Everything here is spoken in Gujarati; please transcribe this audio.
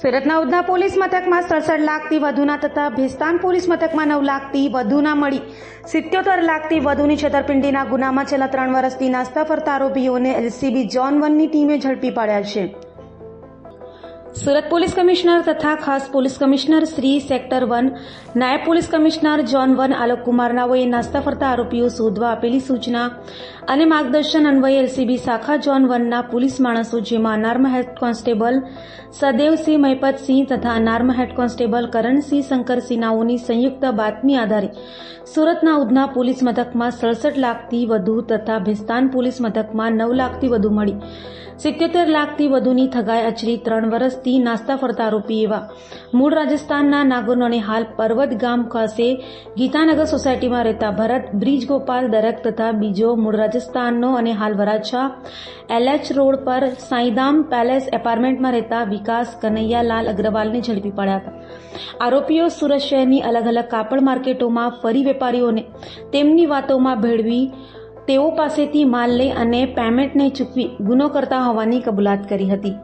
સુરતના ઉધના પોલીસ મથકમાં 67 લાખથી વધુના તથા ભેસ્તાન પોલીસ મથકમાં 9 લાખથી વધુના મળી 77 લાખથી વધુની છેતરપિંડીના ગુનામાં છેલ્લા 3 વર્ષથી નાસ્તા ફરતા આરોપીઓને એલસીબી ઝોન 1ની ટીમે ઝડપી પાડ્યા છે। સુરત પોલીસ કમિશનર તથા ખાસ પોલીસ કમિશનર શ્રી સેક્ટર 1 નાયબ police commissioner zone 1 Alok Kumar નાઓએ નાસ્તા ફરતા આરોપીઓ શોધવા આપેલી સૂચના અને માર્ગદર્શન અન્વયે એલસીબી શાખા ઝોન 1ના પોલીસ માણસો જેમાં unarmed head constable Sadevsinh Mahipatsinh તથા unarmed head constable Karansinh Shankarsinh નાઓની સંયુક્ત બાતમી આધારે સુરતના ઉધના પોલીસ મથકમાં 67 લાખથી વધુ તથા ભેસ્તાન પોલીસ મથકમાં 9 લાખથી વધુ મળી 77 લાખથી વધુની થગાઈ આચરી 3 વર્ષથી નાસ્તા ફરતા આરોપી એવા મૂળ રાજસ્થાનના નાગોર અને હાલ પર્વત ગામ ખાતે ગીતાનગર સોસાયટીમાં રહેતા ભરત બ્રિજ ગોપાલ દરક તથા બીજો મૂળ રાજસ્થાનનો અને હાલ વરાછા એલએચ રોડ પર સાઈધામ પેલેસ એપાર્ટમેન્ટમાં રહેતા વિકાસ કનૈયાલાલ અગ્રવાલને ઝડપી પાડ્યા હતા। આરોપીઓ સુરત શહેરની અલગ અલગ કાપડ માર્કેટોમાં ફરી વેપારીઓને તેમની વાતોમાં ભેળવી તેઓ પાસેથી માલ લઈ અને પેમેન્ટ નહીં ચૂકવી ગુનો કરતા હોવાની કબૂલાત કરી હતી।